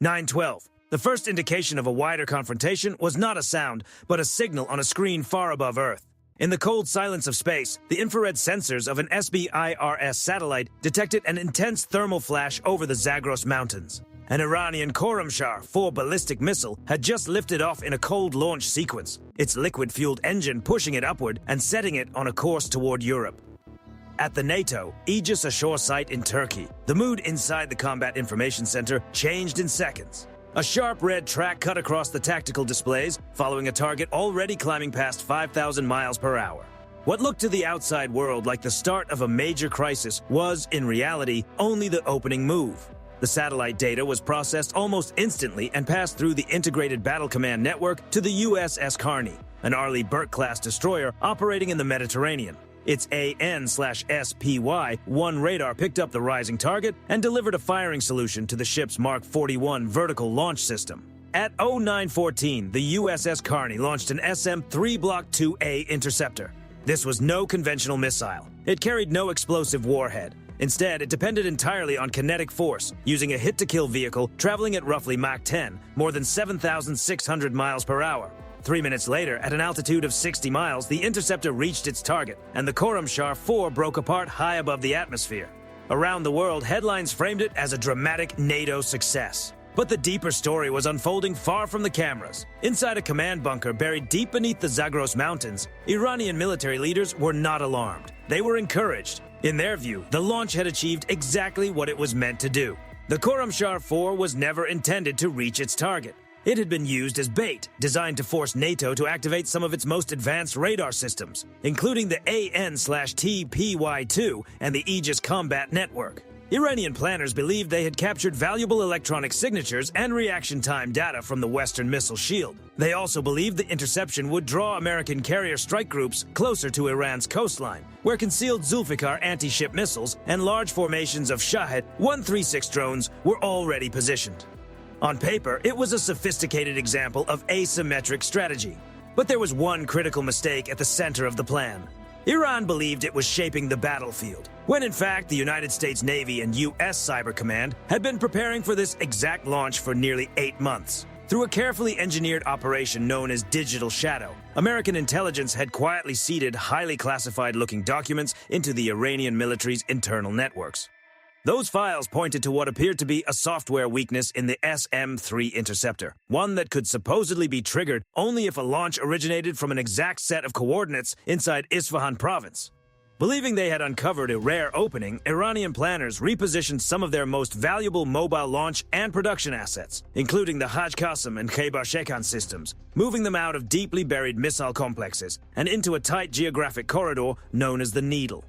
9:12. The first indication of a wider confrontation was not a sound, but a signal on a screen far above Earth. In the cold silence of space, the infrared sensors of an SBIRS satellite detected an intense thermal flash over the Zagros Mountains. An Iranian Khorramshahr-4 ballistic missile had just lifted off in a cold launch sequence, its liquid-fueled engine pushing it upward and setting it on a course toward Europe. At the NATO Aegis Ashore site in Turkey, the mood inside the Combat Information Center changed in seconds. A sharp red track cut across the tactical displays, following a target already climbing past 5,000 miles per hour. What looked to the outside world like the start of a major crisis was, in reality, only the opening move. The satellite data was processed almost instantly and passed through the Integrated Battle Command Network to the USS Carney, an Arleigh Burke-class destroyer operating in the Mediterranean. Its AN/SPY-1 radar picked up the rising target and delivered a firing solution to the ship's Mark 41 vertical launch system. At 09:14, the USS Carney launched an SM-3 Block 2A interceptor. This was no conventional missile. It carried no explosive warhead. Instead, it depended entirely on kinetic force, using a hit-to-kill vehicle traveling at roughly Mach 10, more than 7,600 miles per hour. 3 minutes later, at an altitude of 60 miles, the interceptor reached its target, and the Khorramshahr-4 broke apart high above the atmosphere. Around the world, headlines framed it as a dramatic NATO success. But the deeper story was unfolding far from the cameras. Inside a command bunker buried deep beneath the Zagros Mountains, Iranian military leaders were not alarmed. They were encouraged. In their view, the launch had achieved exactly what it was meant to do. The Khorramshahr-4 was never intended to reach its target. It had been used as bait, designed to force NATO to activate some of its most advanced radar systems, including the AN/TPY-2 and the Aegis Combat Network. Iranian planners believed they had captured valuable electronic signatures and reaction time data from the Western missile shield. They also believed the interception would draw American carrier strike groups closer to Iran's coastline, where concealed Zulfikar anti-ship missiles and large formations of Shahed 136 drones were already positioned. On paper, it was a sophisticated example of asymmetric strategy. But there was one critical mistake at the center of the plan. Iran believed it was shaping the battlefield, when in fact the United States Navy and U.S. Cyber Command had been preparing for this exact launch for nearly 8 months. Through a carefully engineered operation known as Digital Shadow, American intelligence had quietly seeded highly classified-looking documents into the Iranian military's internal networks. Those files pointed to what appeared to be a software weakness in the SM-3 interceptor, one that could supposedly be triggered only if a launch originated from an exact set of coordinates inside Isfahan province. Believing they had uncovered a rare opening, Iranian planners repositioned some of their most valuable mobile launch and production assets, including the Haj Qasim and Khaybar Shekan systems, moving them out of deeply buried missile complexes and into a tight geographic corridor known as the Needle.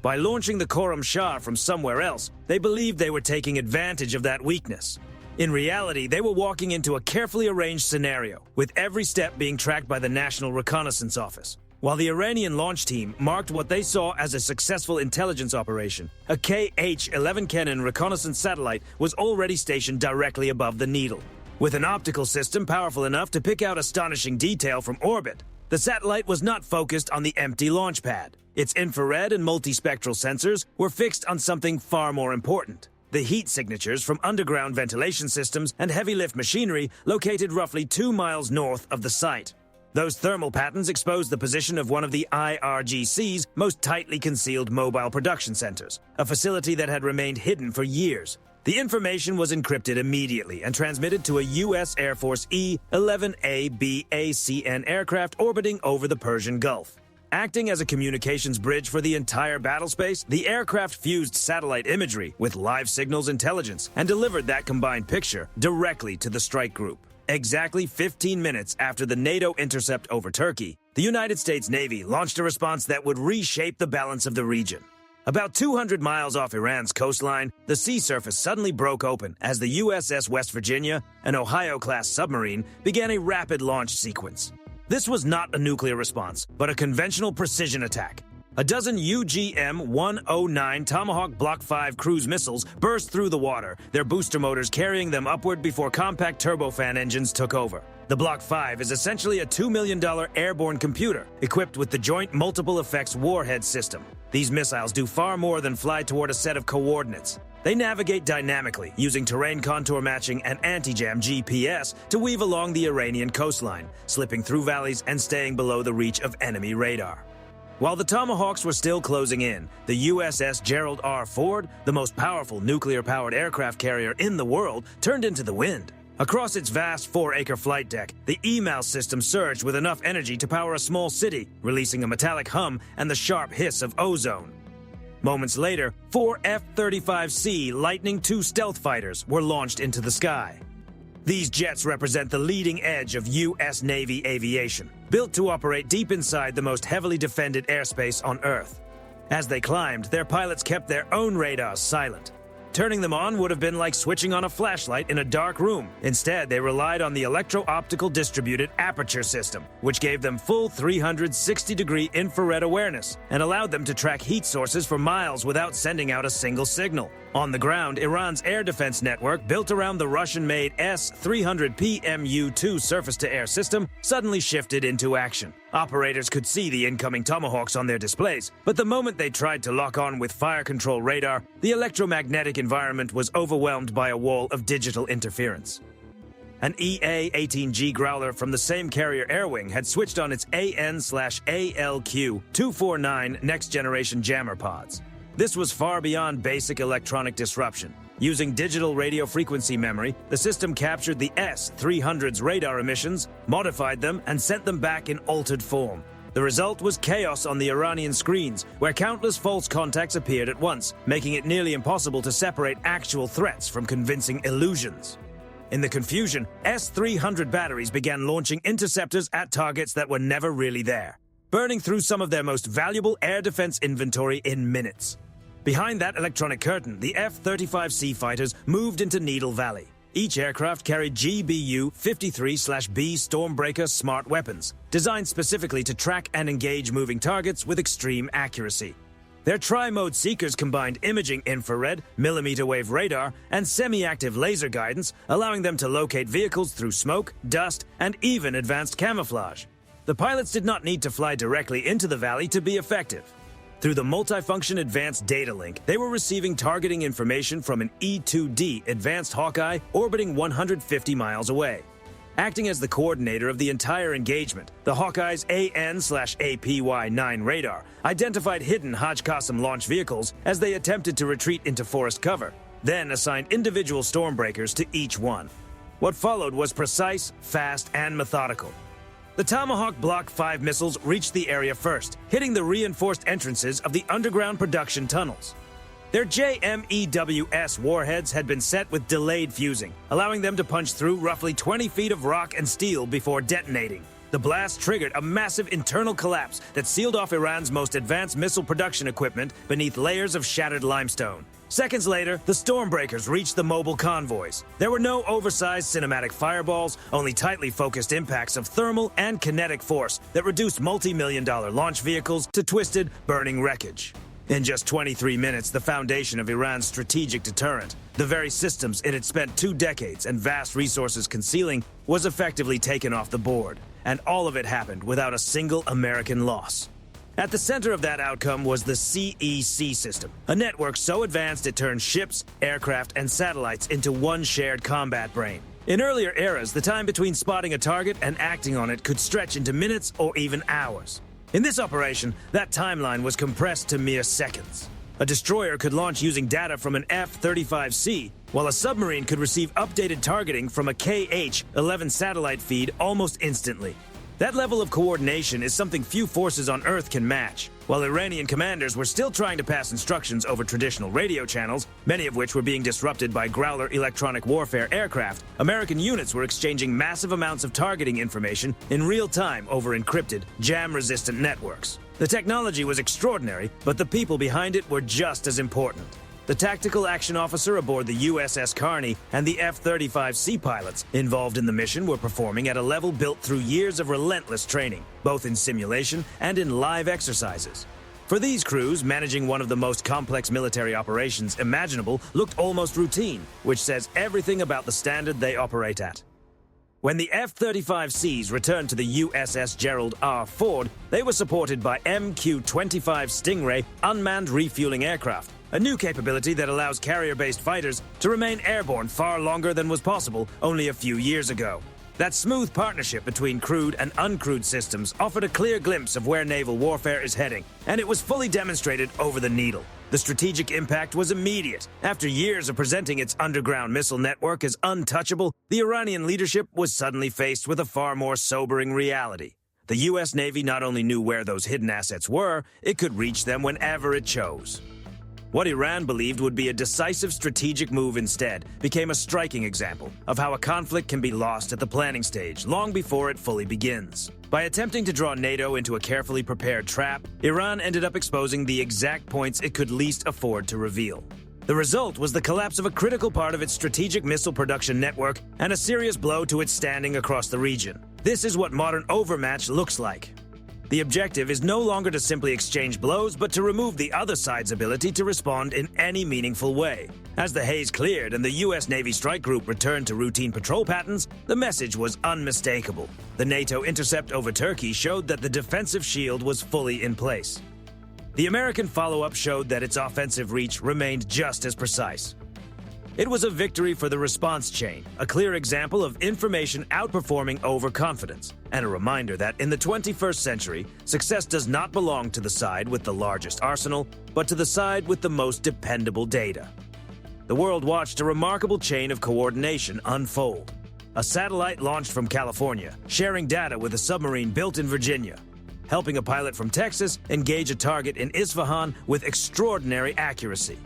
By launching the Khorramshahr from somewhere else, they believed they were taking advantage of that weakness. In reality, they were walking into a carefully arranged scenario, with every step being tracked by the National Reconnaissance Office. While the Iranian launch team marked what they saw as a successful intelligence operation, a KH-11 Kennen reconnaissance satellite was already stationed directly above the Needle. With an optical system powerful enough to pick out astonishing detail from orbit, the satellite was not focused on the empty launch pad. Its infrared and multispectral sensors were fixed on something far more important: the heat signatures from underground ventilation systems and heavy-lift machinery located roughly 2 miles north of the site. Those thermal patterns exposed the position of one of the IRGC's most tightly concealed mobile production centers, a facility that had remained hidden for years. The information was encrypted immediately and transmitted to a U.S. Air Force E-11A BACN aircraft orbiting over the Persian Gulf. Acting as a communications bridge for the entire battlespace, the aircraft fused satellite imagery with live signals intelligence and delivered that combined picture directly to the strike group. Exactly 15 minutes after the NATO intercept over Turkey, the United States Navy launched a response that would reshape the balance of the region. About 200 miles off Iran's coastline, the sea surface suddenly broke open as the USS West Virginia, an Ohio-class submarine, began a rapid launch sequence. This was not a nuclear response, but a conventional precision attack. A dozen UGM-109 Tomahawk Block 5 cruise missiles burst through the water, their booster motors carrying them upward before compact turbofan engines took over. The Block 5 is essentially a $2 million airborne computer equipped with the Joint Multiple Effects Warhead System. These missiles do far more than fly toward a set of coordinates. They navigate dynamically, using terrain contour matching and anti-jam GPS to weave along the Iranian coastline, slipping through valleys and staying below the reach of enemy radar. While the Tomahawks were still closing in, the USS Gerald R. Ford, the most powerful nuclear-powered aircraft carrier in the world, turned into the wind. Across its vast 4-acre flight deck, the EMAL system surged with enough energy to power a small city, releasing a metallic hum and the sharp hiss of ozone. Moments later, 4 F-35C Lightning II stealth fighters were launched into the sky. These jets represent the leading edge of U.S. Navy aviation, built to operate deep inside the most heavily defended airspace on Earth. As they climbed, their pilots kept their own radars silent. Turning them on would have been like switching on a flashlight in a dark room. Instead, they relied on the electro-optical distributed aperture system, which gave them full 360-degree infrared awareness and allowed them to track heat sources for miles without sending out a single signal. On the ground, Iran's air defense network, built around the Russian-made S-300P Mu-2 surface-to-air system, suddenly shifted into action. Operators could see the incoming Tomahawks on their displays, but the moment they tried to lock on with fire control radar, the electromagnetic environment was overwhelmed by a wall of digital interference. An EA-18G Growler from the same carrier air wing had switched on its AN/ALQ-249 next-generation jammer pods. This was far beyond basic electronic disruption. Using digital radio frequency memory, the system captured the S-300's radar emissions, modified them, and sent them back in altered form. The result was chaos on the Iranian screens, where countless false contacts appeared at once, making it nearly impossible to separate actual threats from convincing illusions. In the confusion, S-300 batteries began launching interceptors at targets that were never really there, burning through some of their most valuable air defense inventory in minutes. Behind that electronic curtain, the F-35C fighters moved into Needle Valley. Each aircraft carried GBU-53/B Stormbreaker smart weapons, designed specifically to track and engage moving targets with extreme accuracy. Their tri-mode seekers combined imaging infrared, millimeter-wave radar, and semi-active laser guidance, allowing them to locate vehicles through smoke, dust, and even advanced camouflage. The pilots did not need to fly directly into the valley to be effective. Through the multifunction advanced data link, they were receiving targeting information from an E-2D advanced Hawkeye orbiting 150 miles away. Acting as the coordinator of the entire engagement, the Hawkeye's AN/APY-9 radar identified hidden Hajj Qassam launch vehicles as they attempted to retreat into forest cover, then assigned individual Stormbreakers to each one. What followed was precise, fast, and methodical. The Tomahawk Block 5 missiles reached the area first, hitting the reinforced entrances of the underground production tunnels. Their JMEWS warheads had been set with delayed fusing, allowing them to punch through roughly 20 feet of rock and steel before detonating. The blast triggered a massive internal collapse that sealed off Iran's most advanced missile production equipment beneath layers of shattered limestone. Seconds later, the Stormbreakers reached the mobile convoys. There were no oversized cinematic fireballs, only tightly focused impacts of thermal and kinetic force that reduced multi-million-dollar launch vehicles to twisted, burning wreckage. In just 23 minutes, the foundation of Iran's strategic deterrent, the very systems it had spent 2 decades and vast resources concealing, was effectively taken off the board. And all of it happened without a single American loss. At the center of that outcome was the CEC system, a network so advanced it turned ships, aircraft, and satellites into one shared combat brain. In earlier eras, the time between spotting a target and acting on it could stretch into minutes or even hours. In this operation, that timeline was compressed to mere seconds. A destroyer could launch using data from an F-35C, while a submarine could receive updated targeting from a KH-11 satellite feed almost instantly. That level of coordination is something few forces on Earth can match. While Iranian commanders were still trying to pass instructions over traditional radio channels, many of which were being disrupted by Growler electronic warfare aircraft, American units were exchanging massive amounts of targeting information in real time over encrypted, jam-resistant networks. The technology was extraordinary, but the people behind it were just as important. The tactical action officer aboard the USS Carney and the F-35C pilots involved in the mission were performing at a level built through years of relentless training, both in simulation and in live exercises. For these crews, managing one of the most complex military operations imaginable looked almost routine, which says everything about the standard they operate at. When the F-35Cs returned to the USS Gerald R. Ford, they were supported by MQ-25 Stingray unmanned refueling aircraft, a new capability that allows carrier-based fighters to remain airborne far longer than was possible only a few years ago. That smooth partnership between crewed and uncrewed systems offered a clear glimpse of where naval warfare is heading, and it was fully demonstrated over the Needle. The strategic impact was immediate. After years of presenting its underground missile network as untouchable, the Iranian leadership was suddenly faced with a far more sobering reality. The U.S. Navy not only knew where those hidden assets were, it could reach them whenever it chose. What Iran believed would be a decisive strategic move instead became a striking example of how a conflict can be lost at the planning stage long before it fully begins. By attempting to draw NATO into a carefully prepared trap, Iran ended up exposing the exact points it could least afford to reveal. The result was the collapse of a critical part of its strategic missile production network and a serious blow to its standing across the region. This is what modern overmatch looks like. The objective is no longer to simply exchange blows, but to remove the other side's ability to respond in any meaningful way. As the haze cleared and the U.S. Navy Strike Group returned to routine patrol patterns, the message was unmistakable. The NATO intercept over Turkey showed that the defensive shield was fully in place. The American follow-up showed that its offensive reach remained just as precise. It was a victory for the response chain, a clear example of information outperforming overconfidence, and a reminder that in the 21st century, success does not belong to the side with the largest arsenal, but to the side with the most dependable data. The world watched a remarkable chain of coordination unfold. A satellite launched from California, sharing data with a submarine built in Virginia, helping a pilot from Texas engage a target in Isfahan with extraordinary accuracy.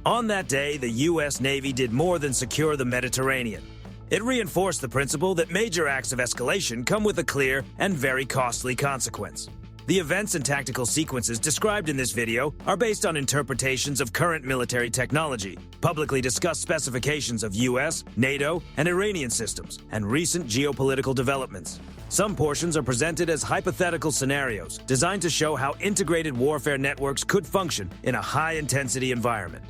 On that day, the U.S. Navy did more than secure the Mediterranean. It reinforced the principle that major acts of escalation come with a clear and very costly consequence. The events and tactical sequences described in this video are based on interpretations of current military technology, publicly discussed specifications of U.S., NATO, and Iranian systems, and recent geopolitical developments. Some portions are presented as hypothetical scenarios designed to show how integrated warfare networks could function in a high-intensity environment.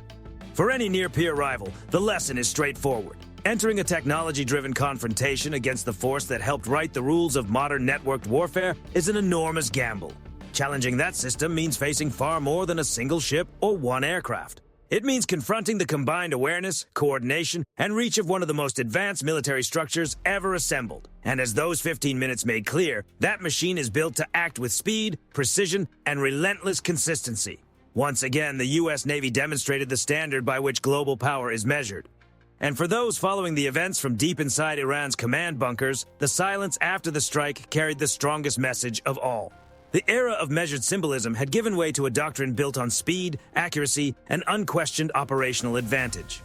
For any near-peer rival, the lesson is straightforward. Entering a technology-driven confrontation against the force that helped write the rules of modern networked warfare is an enormous gamble. Challenging that system means facing far more than a single ship or one aircraft. It means confronting the combined awareness, coordination, and reach of one of the most advanced military structures ever assembled. And as those 15 minutes made clear, that machine is built to act with speed, precision, and relentless consistency. Once again, the U.S. Navy demonstrated the standard by which global power is measured. And for those following the events from deep inside Iran's command bunkers, the silence after the strike carried the strongest message of all. The era of measured symbolism had given way to a doctrine built on speed, accuracy, and unquestioned operational advantage.